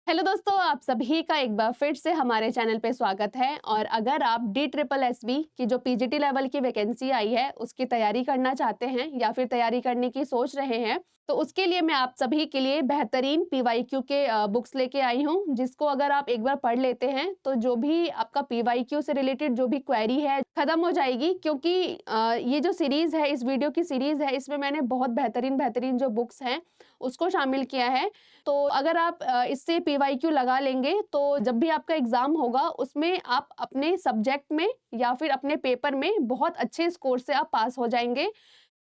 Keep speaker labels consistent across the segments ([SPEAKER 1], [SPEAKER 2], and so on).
[SPEAKER 1] Hello दोस्तों, आप सभी का एक बार फिर से हमारे चैनल पे स्वागत है। और अगर आप DSSB की जो पीजीटी लेवल की वैकेंसी आई है उसकी तैयारी करना चाहते हैं या फिर तैयारी करने की सोच रहे हैं, तो उसके लिए मैं आप सभी के लिए बेहतरीन पीवाईक्यू के बुक्स लेके आई हूँ, जिसको अगर आप एक बार पढ़ लेते हैं तो जो भी आपका पीवाईक्यू से रिलेटेड जो भी क्वेरी है खत्म हो जाएगी। क्योंकि ये जो सीरीज है, इस वीडियो की सीरीज है, इसमें मैंने बहुत बेहतरीन बेहतरीन जो बुक्स हैं उसको शामिल किया है। तो अगर आप इससे पीवाईक्यू लगा लेंगे तो जब भी आपका एग्जाम होगा उसमें आप अपने सब्जेक्ट में या फिर अपने पेपर में बहुत अच्छे स्कोर से आप पास हो जाएंगे।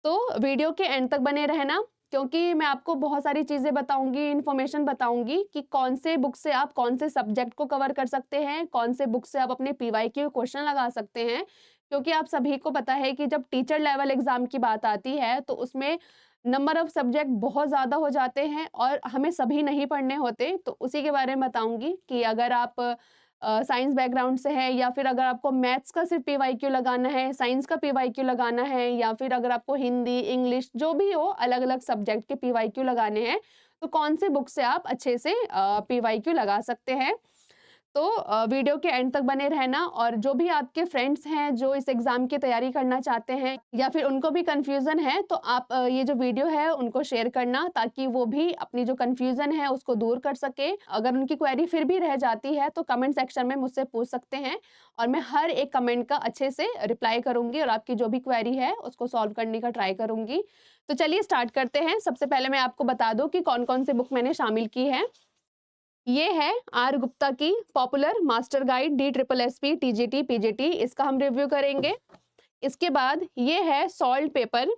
[SPEAKER 1] तो वीडियो के एंड तक बने रहना, क्योंकि मैं आपको बहुत सारी चीज़ें बताऊंगी, इन्फॉर्मेशन बताऊंगी कि कौन से बुक से आप कौन से सब्जेक्ट को कवर कर सकते हैं, कौन से बुक से आप अपने पीवाईक्यू क्वेश्चन लगा सकते हैं। क्योंकि आप सभी को पता है कि जब टीचर लेवल एग्जाम की बात आती है तो उसमें नंबर ऑफ सब्जेक्ट बहुत ज़्यादा हो जाते हैं और हमें सभी नहीं पढ़ने होते। तो उसी के बारे में बताऊंगी कि अगर आप साइंस बैकग्राउंड से है या फिर अगर आपको मैथ्स का सिर्फ पीवाईक्यू लगाना है, साइंस का पीवाईक्यू लगाना है, या फिर अगर आपको हिंदी, इंग्लिश जो भी हो अलग-अलग सब्जेक्ट के पीवाईक्यू लगाने हैं, तो कौन से बुक से आप अच्छे से पीवाईक्यू लगा सकते हैं। तो वीडियो के एंड तक बने रहना। और जो भी आपके फ्रेंड्स हैं जो इस एग्ज़ाम की तैयारी करना चाहते हैं या फिर उनको भी कन्फ्यूज़न है, तो आप ये जो वीडियो है उनको शेयर करना, ताकि वो भी अपनी जो कन्फ्यूज़न है उसको दूर कर सके। अगर उनकी क्वेरी फिर भी रह जाती है तो कमेंट सेक्शन में मुझसे पूछ सकते हैं और मैं हर एक कमेंट का अच्छे से रिप्लाई करूँगी और आपकी जो भी क्वेरी है उसको सॉल्व करने का ट्राई करूँगी। तो चलिए स्टार्ट करते हैं। सबसे पहले मैं आपको बता दूँ कि कौन-कौन सी बुक मैंने शामिल की है। ये है आर गुप्ता की popular master guide DSSB TGT PGT, इसका हम रिव्यू करेंगे। इसके बाद ये है सॉल्ट पेपर,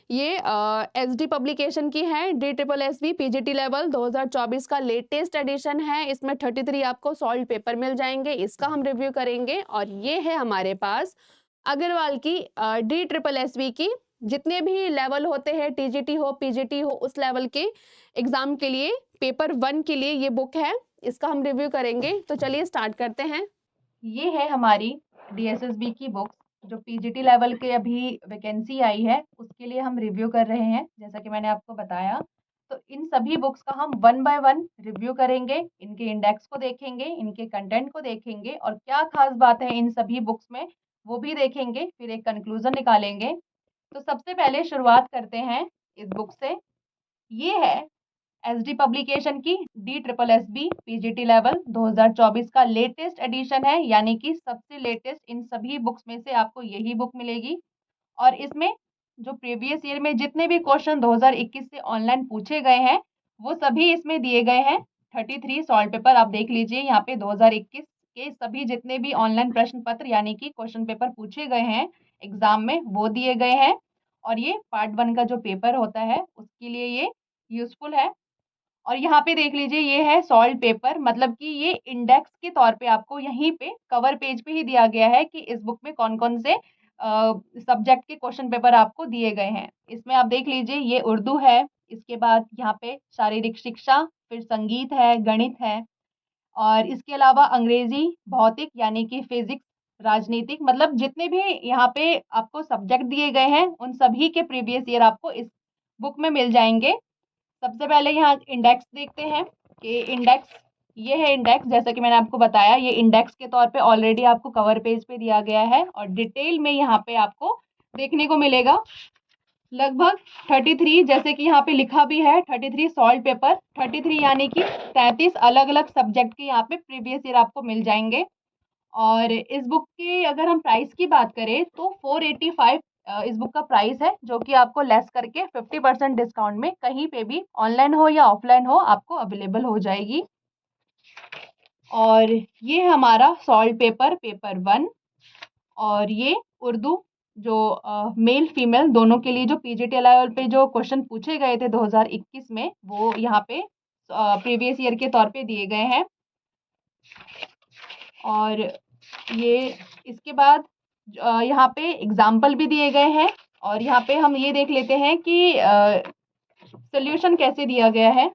[SPEAKER 1] ये SD पब्लिकेशन की है। DSSB PGT लेवल 2024 का लेटेस्ट एडिशन है। इसमें 33 आपको सॉल्ट पेपर मिल जाएंगे, इसका हम रिव्यू करेंगे। और ये है हमारे पास अग्रवाल की DSSB की जितने भी लेवल होते हैं, TGT हो PGT हो, उस लेवल के एग्जाम के लिए पेपर 1 के लिए ये बुक है, इसका हम रिव्यू करेंगे। तो चलिए स्टार्ट करते हैं।
[SPEAKER 2] ये है हमारी DSSB की बुक्स जो पीजीटी लेवल के अभी वैकेंसी आई है उसके लिए हम रिव्यू कर रहे हैं, जैसा कि मैंने आपको बताया। तो इन सभी बुक्स का हम वन बाय वन रिव्यू करेंगे, इनके इंडेक्स को देखेंगे, इनके कंटेंट को देखेंगे और क्या खास बात है इन सभी बुक्स में वो भी देखेंगे, फिर एक कंक्लूजन निकालेंगे। तो सबसे पहले शुरुआत करते हैं इस बुक से। ये है एसडी पब्लिकेशन की DSSB पीजीटी लेवल 2024 का लेटेस्ट एडिशन है, यानी कि सबसे लेटेस्ट इन सभी बुक्स में से आपको यही बुक मिलेगी। और इसमें जो प्रीवियस ईयर में जितने भी क्वेश्चन 2021 से ऑनलाइन पूछे गए हैं वो सभी इसमें दिए गए हैं। 33 सॉल्व पेपर आप देख लीजिए, यहाँ पे 2021 के सभी जितने भी ऑनलाइन प्रश्न पत्र यानी कि क्वेश्चन पेपर पूछे गए हैं एग्जाम में वो दिए गए हैं। और ये पार्ट 1 का जो पेपर होता है उसके लिए ये यूजफुल है। और यहाँ पे देख लीजिए ये है सॉल्व पेपर, मतलब कि ये इंडेक्स के तौर पे आपको यहीं पे कवर पेज पे ही दिया गया है कि इस बुक में कौन-कौन से सब्जेक्ट के क्वेश्चन पेपर आपको दिए गए हैं। इसमें आप देख लीजिए ये उर्दू है, इसके बाद यहाँ पे शारीरिक शिक्षा, फिर संगीत है, गणित है और इसके अलावा अंग्रेजी, भौतिक यानी कि फिजिक्स, राजनीतिक, मतलब जितने भी यहाँ पे आपको सब्जेक्ट दिए गए हैं उन सभी के प्रीवियस ईयर आपको इस बुक में मिल जाएंगे। सबसे पहले यहाँ इंडेक्स देखते हैं कि इंडेक्स, ये है इंडेक्स, जैसा कि मैंने आपको बताया ये इंडेक्स के तौर पे ऑलरेडी आपको कवर पेज पे दिया गया है और डिटेल में यहाँ पे आपको देखने को मिलेगा लगभग 33, जैसे कि यहाँ पे लिखा भी है 33 सॉल्व पेपर, 33 यानी कि 33 अलग अलग सब्जेक्ट के यहाँ पे प्रीवियस ईयर आपको मिल जाएंगे। और इस बुक की अगर हम प्राइस की बात करें तो 485 इस बुक का प्राइस है, जो कि आपको लेस करके 50% डिस्काउंट में कहीं पे भी ऑनलाइन हो या ऑफलाइन हो आपको अवेलेबल हो जाएगी। और ये है हमारा सॉल्व पेपर, पेपर 1। और ये उर्दू जो मेल फीमेल दोनों के लिए जो पीजीटी लेवल पे जो क्वेश्चन पूछे गए थे 2021 में वो यहाँ पे प्रीवियस ईयर के तौर पे दिए गए हैं। और ये इसके बाद यहाँ पे एग्जाम्पल भी दिए गए हैं और यहाँ पे हम ये देख लेते हैं कि सॉल्यूशन कैसे दिया गया है।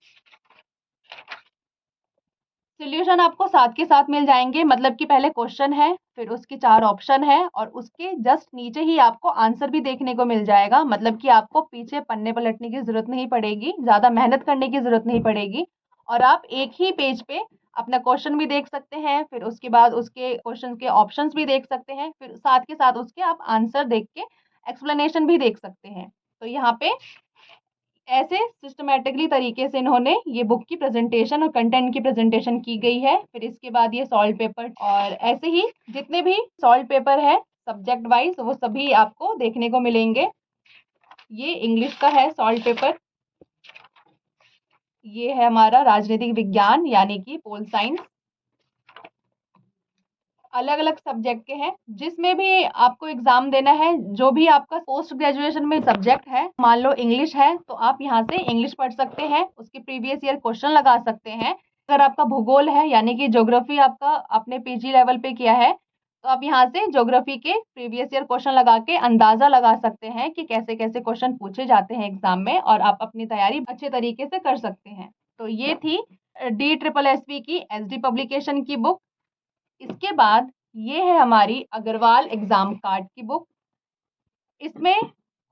[SPEAKER 2] सॉल्यूशन आपको साथ के साथ मिल जाएंगे, मतलब कि पहले क्वेश्चन है, फिर उसके 4 ऑप्शन है और उसके जस्ट नीचे ही आपको आंसर भी देखने को मिल जाएगा, मतलब कि आपको पीछे पन्ने पलटने की जरूरत नहीं पड़ेगी, ज्यादा मेहनत करने की जरूरत नहीं पड़ेगी। और आप एक ही पेज पे अपना क्वेश्चन भी देख सकते हैं, फिर उसके बाद उसके क्वेश्चन के ऑप्शंस भी देख सकते हैं, फिर साथ के साथ उसके आप आंसर देख के एक्सप्लेनेशन भी देख सकते हैं। तो यहाँ पे ऐसे सिस्टमैटिकली तरीके से इन्होंने ये बुक की प्रेजेंटेशन और कंटेंट की प्रेजेंटेशन की गई है। फिर इसके बाद ये सॉल्व पेपर और ऐसे ही जितने भी सॉल्व पेपर है सब्जेक्ट वाइज वो सभी आपको देखने को मिलेंगे। ये इंग्लिश का है सॉल्व पेपर, ये है हमारा राजनीतिक विज्ञान यानी कि पोल साइंस। अलग अलग सब्जेक्ट के हैं, जिसमें भी आपको एग्जाम देना है, जो भी आपका पोस्ट ग्रेजुएशन में सब्जेक्ट है, मान लो इंग्लिश है तो आप यहाँ से इंग्लिश पढ़ सकते हैं, उसके प्रीवियस ईयर क्वेश्चन लगा सकते हैं। अगर आपका भूगोल है यानी कि ज्योग्राफी आपका अपने पीजी लेवल पे किया है तो आप यहाँ से ज्योग्राफी के प्रीवियस ईयर क्वेश्चन लगा के अंदाजा लगा सकते हैं कि कैसे कैसे क्वेश्चन पूछे जाते हैं एग्जाम में, और आप अपनी तैयारी अच्छे तरीके से कर सकते हैं। तो ये थी DSSB की SD पब्लिकेशन की बुक। इसके बाद ये है हमारी अग्रवाल एग्जाम कार्ड की बुक। इसमें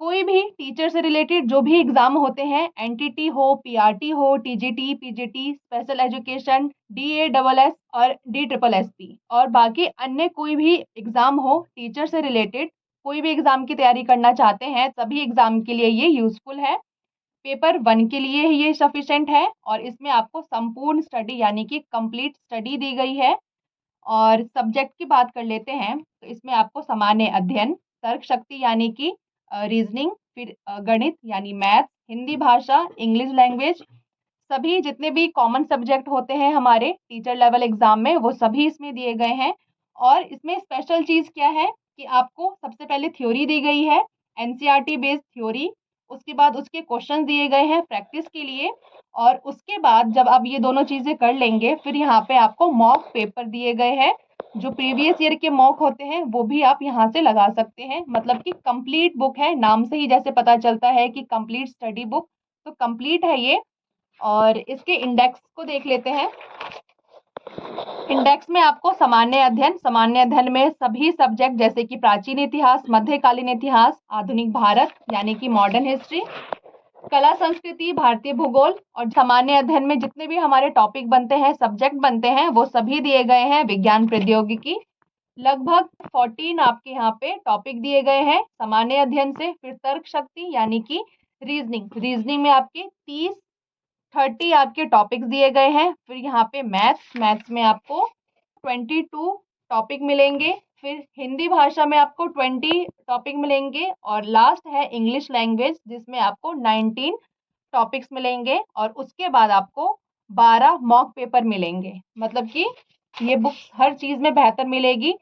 [SPEAKER 2] कोई भी टीचर से रिलेटेड जो भी एग्जाम होते हैं, एनटीटी हो, पीआरटी हो, TGT, PGT, special education, DASS और DSSSB और बाकी अन्य कोई भी एग्जाम हो टीचर से रिलेटेड, कोई भी एग्जाम की तैयारी करना चाहते हैं सभी एग्जाम के लिए ये यूजफुल है। पेपर 1 के लिए ये सफिशिएंट है और इसमें आपको संपूर्ण स्टडी यानी कि कंप्लीट स्टडी दी गई है। और सब्जेक्ट की बात कर लेते हैं तो इसमें आपको सामान्य अध्ययन, तर्क शक्ति यानी कि रीजनिंग, फिर गणित यानी मैथ, हिंदी भाषा, इंग्लिश लैंग्वेज, सभी जितने भी कॉमन सब्जेक्ट होते हैं हमारे टीचर लेवल एग्जाम में वो सभी इसमें दिए गए हैं। और इसमें स्पेशल चीज़ क्या है कि आपको सबसे पहले थ्योरी दी गई है, एनसीईआरटी बेस्ड थ्योरी, उसके बाद उसके क्वेश्चन दिए गए हैं प्रैक्टिस के लिए, और उसके बाद जब आप ये दोनों चीज़ें कर लेंगे फिर यहाँ पे आपको मॉक पेपर दिए गए हैं। जो प्रीवियस ईयर के मॉक होते हैं वो भी आप यहाँ से लगा सकते हैं, मतलब कि कंप्लीट बुक है, नाम से ही जैसे पता चलता है कि कंप्लीट स्टडी बुक, तो कंप्लीट है ये। और इसके इंडेक्स को देख लेते हैं। इंडेक्स में आपको सामान्य अध्ययन में सभी सब्जेक्ट जैसे कि प्राचीन इतिहास, मध्यकालीन इतिहास, आधुनिक भारत यानी कि मॉडर्न हिस्ट्री, कला संस्कृति, भारतीय भूगोल, और सामान्य अध्ययन में जितने भी हमारे टॉपिक बनते हैं, सब्जेक्ट बनते हैं, वो सभी दिए गए हैं। विज्ञान प्रौद्योगिकी, लगभग 14 आपके यहाँ पे टॉपिक दिए गए हैं सामान्य अध्ययन से। फिर तर्क शक्ति यानी कि रीजनिंग में आपके 30 आपके टॉपिक्स दिए गए हैं। फिर यहाँ पे मैथ्स में आपको 22 टॉपिक मिलेंगे। फिर हिंदी भाषा में आपको 20 टॉपिक मिलेंगे और लास्ट है इंग्लिश लैंग्वेज जिसमें आपको 19 टॉपिक्स मिलेंगे और उसके बाद आपको 12 मॉक पेपर मिलेंगे। मतलब कि ये बुक्स हर चीज़ में बेहतर मिलेगी।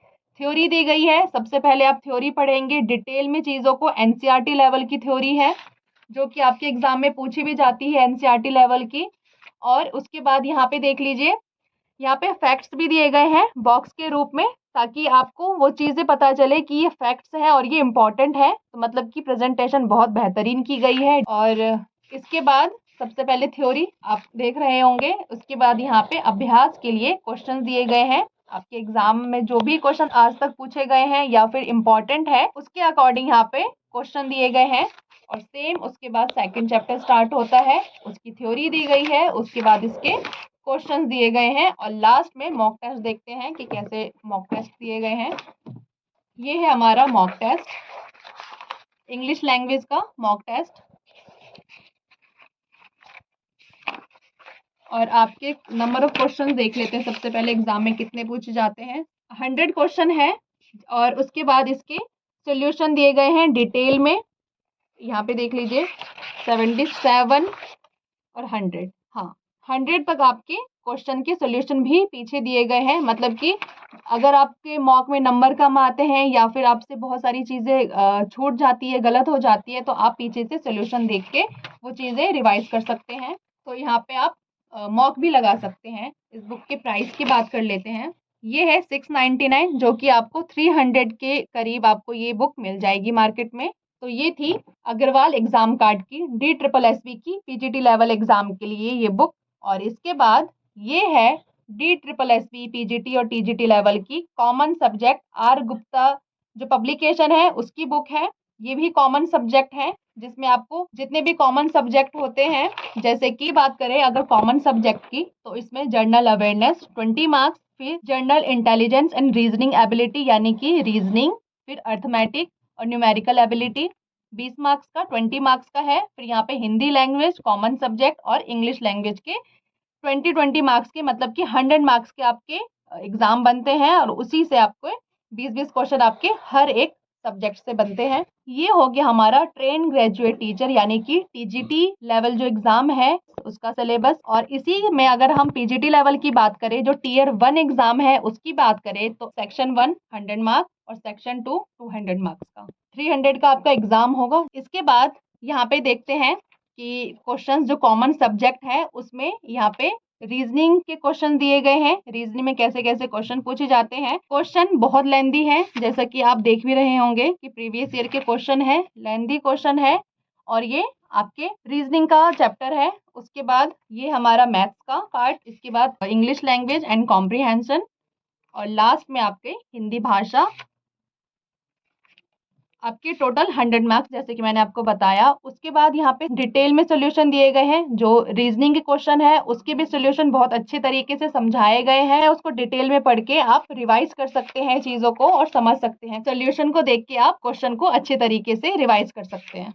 [SPEAKER 2] थ्योरी दी गई है, सबसे पहले आप थ्योरी पढ़ेंगे डिटेल में चीज़ों को, एनसीईआरटी लेवल की थ्योरी है जो कि आपके एग्जाम में पूछी भी जाती है एनसीईआरटी लेवल की। और उसके बाद यहाँ पे देख लीजिए, यहाँ पे फैक्ट्स भी दिए गए हैं बॉक्स के रूप में, ताकि आपको वो चीज़ें पता चले कि ये फैक्ट्स हैं और ये इम्पॉर्टेंट है। तो मतलब कि प्रेजेंटेशन बहुत बेहतरीन की गई है। और इसके बाद सबसे पहले थ्योरी आप देख रहे होंगे, उसके बाद यहाँ पे अभ्यास के लिए क्वेश्चन दिए गए हैं। आपके एग्जाम में जो भी क्वेश्चन आज तक पूछे गए हैं या फिर इम्पॉर्टेंट है उसके अकॉर्डिंग यहाँ पे क्वेश्चन दिए गए हैं। और सेम उसके बाद सेकंड चैप्टर स्टार्ट होता है, उसकी थ्योरी दी गई है, उसके बाद इसके क्वेश्चंस दिए गए हैं और लास्ट में मॉक टेस्ट देखते हैं कि कैसे मॉक टेस्ट दिए गए हैं। ये है हमारा मॉक टेस्ट, इंग्लिश लैंग्वेज का मॉक टेस्ट। और आपके नंबर ऑफ क्वेश्चन देख लेते हैं। सबसे पहले एग्जाम में कितने पूछे जाते हैं, 100 क्वेश्चन है और उसके बाद इसके सॉल्यूशन दिए गए हैं डिटेल में। यहाँ पे देख लीजिए 77 और 100, हाँ 100 तक आपके क्वेश्चन के सॉल्यूशन भी पीछे दिए गए हैं। मतलब कि अगर आपके मॉक में नंबर कम आते हैं या फिर आपसे बहुत सारी चीज़ें छूट जाती है, गलत हो जाती है, तो आप पीछे से सॉल्यूशन देख के वो चीज़ें रिवाइज कर सकते हैं। तो यहाँ पे आप मॉक भी लगा सकते हैं। इस बुक के प्राइस की बात कर लेते हैं। ये है 699, जो कि आपको 300 के करीब आपको ये बुक मिल जाएगी मार्केट में। तो ये थी अग्रवाल एग्जाम कार्ड की DSSB की पीजीटी लेवल एग्जाम के लिए ये बुक। और इसके बाद ये है DSSB पीजीटी और टीजीटी लेवल की कॉमन सब्जेक्ट R गुप्ता जो पब्लिकेशन है उसकी बुक है। ये भी कॉमन सब्जेक्ट है जिसमें आपको जितने भी कॉमन सब्जेक्ट होते हैं, जैसे कि बात करें अगर कॉमन सब्जेक्ट की, तो इसमें जनरल अवेयरनेस 20 मार्क्स, फिर general intelligence and reasoning ability यानी कि रीजनिंग, फिर अर्थमेटिक और न्यूमेरिकल एबिलिटी 20 मार्क्स का, 20 मार्क्स का है। फिर यहाँ पे हिंदी लैंग्वेज कॉमन सब्जेक्ट और इंग्लिश लैंग्वेज के 20 मार्क्स के, मतलब कि 100 मार्क्स के आपके एग्जाम बनते हैं, और उसी से आपको 20 क्वेश्चन आपके हर एक सब्जेक्ट से बनते हैं। ये हो गया हमारा ट्रेन ग्रेजुएट टीचर यानी कि टीजीटी लेवल जो एग्जाम है उसका सिलेबस। और इसी में अगर हम पीजीटी लेवल की बात करें, जो टियर 1 एग्जाम है उसकी बात करें, तो सेक्शन 1 100 मार्क्स और सेक्शन 2 200 मार्क्स का 300 का आपका एग्जाम होगा। इसके बाद यहाँ पे देखते हैं कि क्वेश्चंस जो कॉमन सब्जेक्ट है उसमें यहाँ पे रीजनिंग के क्वेश्चन दिए गए हैं। रीजनिंग में कैसे कैसे क्वेश्चन पूछे जाते हैं। क्वेश्चन बहुत लेंदी है, जैसा कि आप देख भी रहे होंगे कि प्रीवियस ईयर के क्वेश्चन है, लेंदी क्वेश्चन है, और ये आपके रीजनिंग का चैप्टर है। उसके बाद ये हमारा मैथ्स का पार्ट, इसके बाद इंग्लिश लैंग्वेज एंड कॉम्प्रिहेंशन, और लास्ट में आपके हिंदी भाषा। आपके टोटल 100 मार्क्स जैसे कि मैंने आपको बताया। उसके बाद यहाँ पे डिटेल में सॉल्यूशन दिए गए हैं। जो रीजनिंग के क्वेश्चन है उसके भी सॉल्यूशन बहुत अच्छे तरीके से समझाए गए हैं। उसको डिटेल में पढ़ के आप रिवाइज कर सकते हैं चीजों को और समझ सकते हैं। सॉल्यूशन को देख के आप क्वेश्चन को अच्छे तरीके से रिवाइज कर सकते हैं।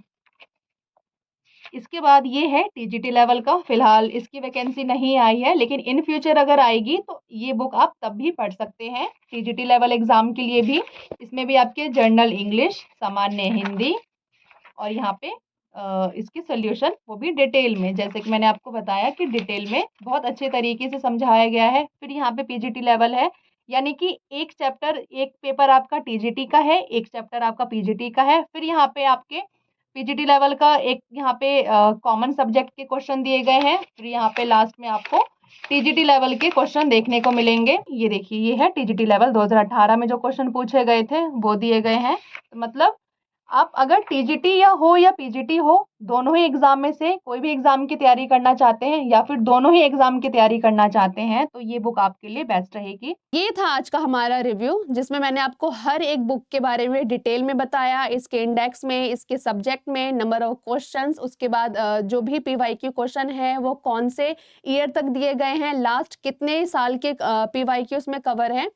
[SPEAKER 2] इसके बाद ये है टीजीटी लेवल का। फिलहाल इसकी वैकेंसी नहीं आई है, लेकिन इन फ्यूचर अगर आएगी तो ये बुक आप तब भी पढ़ सकते हैं टीजीटी लेवल एग्जाम के लिए भी। इसमें भी आपके जनरल इंग्लिश, सामान्य हिंदी, और यहाँ पे इसकी सोल्यूशन वो भी डिटेल में, जैसे कि मैंने आपको बताया कि डिटेल में बहुत अच्छे तरीके से समझाया गया है। फिर यहाँ पे पीजीटी लेवल है, यानी कि एक चैप्टर, एक पेपर आपका टीजीटी का है, एक चैप्टर आपका पीजीटी का है। फिर यहाँ पे आपके पीजीटी लेवल का एक यहाँ पे कॉमन सब्जेक्ट के क्वेश्चन दिए गए हैं। फिर यहाँ पे लास्ट में आपको टीजीटी लेवल के क्वेश्चन देखने को मिलेंगे। ये देखिए, ये है टीजीटी लेवल 2018 में जो क्वेश्चन पूछे गए थे वो दिए गए हैं। तो मतलब आप अगर टीजीटी या पीजीटी हो, दोनों ही एग्जाम में से कोई भी एग्जाम की तैयारी करना चाहते हैं या फिर दोनों ही एग्जाम की तैयारी करना चाहते हैं, तो ये बुक आपके लिए बेस्ट रहेगी।
[SPEAKER 1] ये था आज का हमारा रिव्यू, जिसमें मैंने आपको हर एक बुक के बारे में डिटेल में बताया, इसके इंडेक्स में, इसके सब्जेक्ट में, नंबर ऑफ क्वेश्चंस, उसके बाद जो भी पीवाईक्यू क्वेश्चन है वो कौन से ईयर तक दिए गए हैं, लास्ट कितने साल के पीवाईक्यूज में कवर है,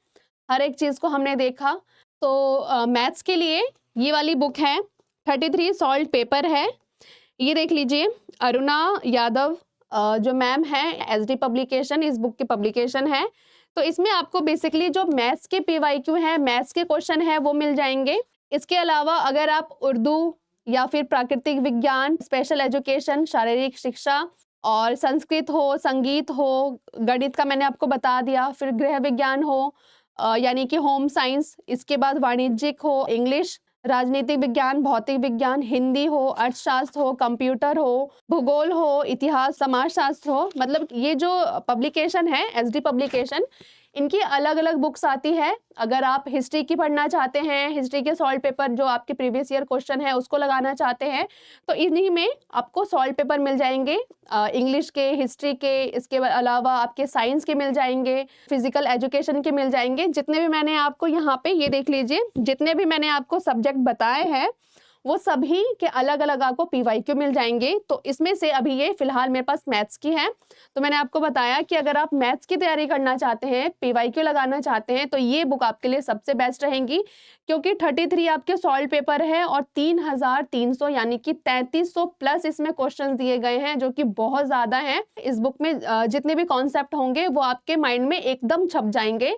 [SPEAKER 1] हर एक चीज को हमने देखा। तो मैथ्स के लिए ये वाली बुक है, 33 सॉल्व पेपर है। ये देख लीजिए, अरुणा यादव जो मैम है, एसडी पब्लिकेशन इस बुक की पब्लिकेशन है। तो इसमें आपको बेसिकली जो मैथ्स के पीवाईक्यू है, मैथ्स के क्वेश्चन है वो मिल जाएंगे। इसके अलावा अगर आप उर्दू या फिर प्राकृतिक विज्ञान, स्पेशल एजुकेशन, शारीरिक शिक्षा और संस्कृत हो, संगीत हो, गणित का मैंने आपको बता दिया, फिर गृह विज्ञान हो यानी कि होम साइंस, इसके बाद वाणिज्यिक हो, इंग्लिश, राजनीतिक विज्ञान, भौतिक विज्ञान, हिंदी हो, अर्थशास्त्र हो, कंप्यूटर हो, भूगोल हो, इतिहास, समाजशास्त्र हो, मतलब ये जो पब्लिकेशन है एसडी पब्लिकेशन, इनकी अलग अलग बुक्स आती है। अगर आप हिस्ट्री की पढ़ना चाहते हैं, हिस्ट्री के सॉल्व पेपर जो आपके प्रीवियस ईयर क्वेश्चन है उसको लगाना चाहते हैं, तो इन्हीं में आपको सॉल्व पेपर मिल जाएंगे, इंग्लिश के, हिस्ट्री के, इसके अलावा आपके साइंस के मिल जाएंगे, फिजिकल एजुकेशन के मिल जाएंगे। जितने भी मैंने आपको यहाँ पे, ये देख लीजिए, जितने भी मैंने आपको सब्जेक्ट बताए हैं वो सभी के अलग अलग आपको पीवाईक्यू मिल जाएंगे। तो इसमें से अभी ये फिलहाल मेरे पास मैथ्स की है, तो मैंने आपको बताया कि अगर आप मैथ्स की तैयारी करना चाहते हैं, पीवाईक्यू लगाना चाहते हैं, तो ये बुक आपके लिए सबसे बेस्ट रहेगी, क्योंकि 33 आपके सॉल्व पेपर है और 3300 यानी कि 3300 प्लस इसमें क्वेश्चन दिए गए हैं, जो कि बहुत ज्यादा है। इस बुक में जितने भी कॉन्सेप्ट होंगे वो आपके माइंड में एकदम छप जाएंगे,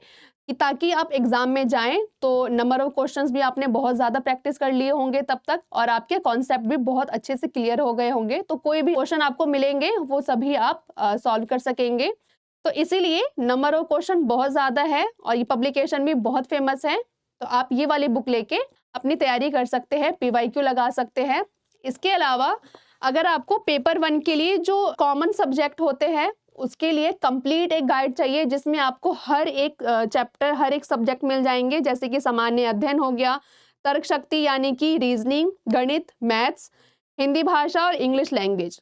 [SPEAKER 1] कि ताकि आप एग्जाम में जाएं तो नंबर ऑफ क्वेश्चंस भी आपने बहुत ज़्यादा प्रैक्टिस कर लिए होंगे तब तक, और आपके कॉन्सेप्ट भी बहुत अच्छे से क्लियर हो गए होंगे। तो कोई भी क्वेश्चन आपको मिलेंगे वो सभी आप सॉल्व कर सकेंगे। तो इसीलिए नंबर ऑफ क्वेश्चन बहुत ज़्यादा है और ये पब्लिकेशन भी बहुत फेमस है। तो आप ये वाली बुक लेके अपनी तैयारी कर सकते हैं, पीवाईक्यू लगा सकते हैं। इसके अलावा अगर आपको पेपर 1 के लिए जो कॉमन सब्जेक्ट होते हैं उसके लिए कंप्लीट एक गाइड चाहिए, जिसमें आपको हर एक चैप्टर, हर एक सब्जेक्ट मिल जाएंगे, जैसे कि सामान्य अध्ययन हो गया, तर्क शक्ति यानी कि रीजनिंग, गणित, मैथ्स, हिंदी भाषा और इंग्लिश लैंग्वेज।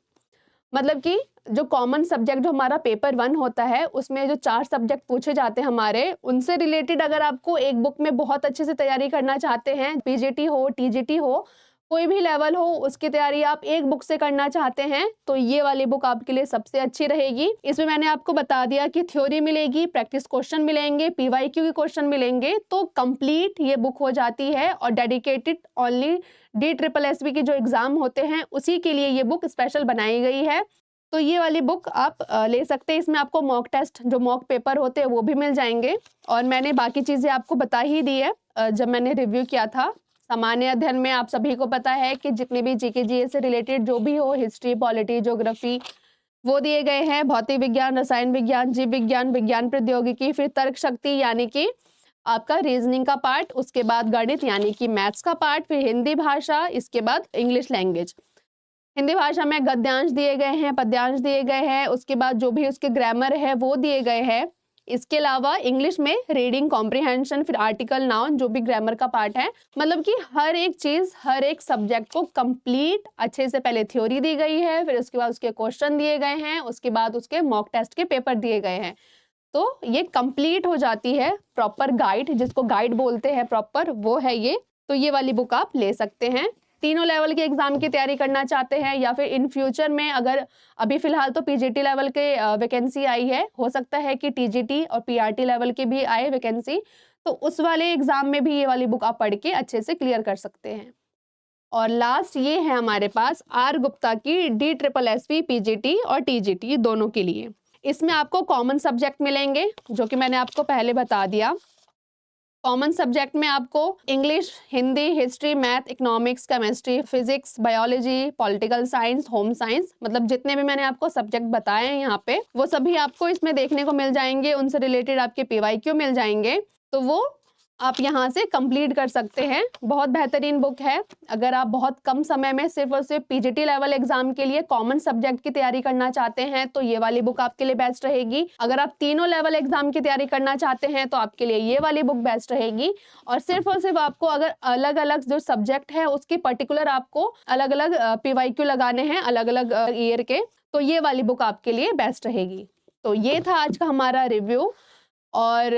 [SPEAKER 1] मतलब कि जो कॉमन सब्जेक्ट जो हमारा पेपर 1 होता है उसमें जो 4 सब्जेक्ट पूछे जाते हैं हमारे, उनसे रिलेटेड अगर आपको एक बुक में बहुत अच्छे से तैयारी करना चाहते हैं, पीजीटी हो, टीजीटी हो, कोई भी लेवल हो उसकी तैयारी आप एक बुक से करना चाहते हैं तो ये वाली बुक आपके लिए सबसे अच्छी रहेगी। इसमें मैंने आपको बता दिया कि थ्योरी मिलेगी, प्रैक्टिस क्वेश्चन मिलेंगे, पीवाईक्यू के क्वेश्चन मिलेंगे, तो कंप्लीट ये बुक हो जाती है और डेडिकेटेड ओनली DSSB के जो एग्जाम होते हैं उसी के लिए ये बुक स्पेशल बनाई गई है। तो ये वाली बुक आप ले सकते हैं। इसमें आपको मॉक टेस्ट, जो मॉक पेपर होते हैं वो भी मिल जाएंगे और मैंने बाकी चीज़ें आपको बता ही दी है जब मैंने रिव्यू किया था। सामान्य अध्ययन में आप सभी को पता है कि जितने भी जीके जीए से रिलेटेड जो भी हो, हिस्ट्री, पॉलिटी, ज्योग्राफी, वो दिए गए हैं। भौतिक विज्ञान, रसायन विज्ञान, जीव विज्ञान, विज्ञान प्रौद्योगिकी, फिर तर्क शक्ति यानी कि आपका रीजनिंग का पार्ट, उसके बाद गणित यानी कि मैथ्स का पार्ट, फिर हिंदी भाषा, इसके बाद इंग्लिश लैंग्वेज। हिंदी भाषा में गद्यांश दिए गए हैं, पद्यांश दिए गए हैं, उसके बाद जो भी उसके ग्रामर है वो दिए गए हैं। इसके अलावा इंग्लिश में रीडिंग कॉम्प्रिहेंशन, फिर आर्टिकल, नाउन, जो भी ग्रामर का पार्ट है, मतलब कि हर एक चीज, हर एक सब्जेक्ट को कंप्लीट अच्छे से पहले थ्योरी दी गई है, फिर उसके बाद उसके क्वेश्चन दिए गए हैं, उसके बाद उसके मॉक टेस्ट के पेपर दिए गए हैं। तो ये कंप्लीट हो जाती है प्रॉपर गाइड, जिसको गाइड बोलते हैं प्रॉपर, वो है ये। तो ये वाली बुक आप ले सकते हैं। तीनों लेवल के एग्जाम की तैयारी करना चाहते हैं या फिर इन फ्यूचर में, अगर अभी फिलहाल तो पीजीटी लेवल के वैकेंसी आई है, हो सकता है कि टीजीटी और पीआरटी लेवल की भी आए वैकेंसी, तो उस वाले एग्जाम में भी ये वाली बुक आप पढ़ के अच्छे से क्लियर कर सकते हैं। और लास्ट ये है हमारे पास आर गुप्ता की DSSB पीजीटी और टीजीटी दोनों के लिए। इसमें आपको कॉमन सब्जेक्ट मिलेंगे जो कि मैंने आपको पहले बता दिया। कॉमन सब्जेक्ट में आपको English, Hindi, history, math, economics, chemistry, physics, biology, political science, home science, मतलब जितने भी मैंने आपको सब्जेक्ट बताए हैं यहाँ पे, वो सभी आपको इसमें देखने को मिल जाएंगे। उनसे रिलेटेड आपके पीवाईक्यू मिल जाएंगे, तो वो आप यहाँ से कंप्लीट कर सकते हैं। बहुत बेहतरीन बुक है। अगर आप बहुत कम समय में सिर्फ और सिर्फ पीजीटी लेवल एग्जाम के लिए कॉमन सब्जेक्ट की तैयारी करना चाहते हैं तो ये वाली बुक आपके लिए बेस्ट रहेगी। अगर आप तीनों लेवल एग्जाम की तैयारी करना चाहते हैं तो आपके लिए ये वाली बुक बेस्ट रहेगी। और सिर्फ आपको अगर अलग अलग जो सब्जेक्ट है उसकी पर्टिकुलर आपको अलग अलग पीवाईक्यू लगाने हैं अलग अलग ईयर के, तो ये वाली बुक आपके लिए बेस्ट रहेगी। तो ये था आज का हमारा रिव्यू। और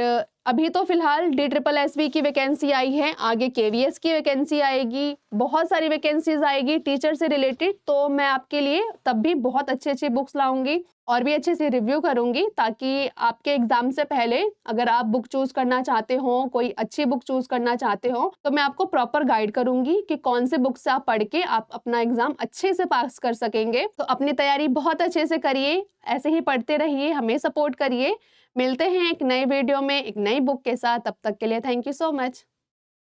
[SPEAKER 1] अभी तो फिलहाल DSSB की वैकेंसी आई है, आगे KVS की वैकेंसी आएगी, बहुत सारी वैकेंसीज आएगी टीचर से रिलेटेड, तो मैं आपके लिए तब भी बहुत अच्छी बुक्स लाऊंगी और भी अच्छे से रिव्यू करूंगी, ताकि आपके एग्जाम से पहले अगर आप बुक चूज करना चाहते हो, कोई अच्छी बुक चूज करना चाहते हो, तो मैं आपको प्रॉपर गाइड करूंगी कि कौन से बुक से आप पढ़ के आप अपना एग्जाम अच्छे से पास कर सकेंगे। तो अपनी तैयारी बहुत अच्छे से करिए, ऐसे ही पढ़ते रहिए, हमें सपोर्ट करिए। मिलते हैं एक नए वीडियो में एक नई बुक के साथ। तब तक के लिए थैंक यू सो मच।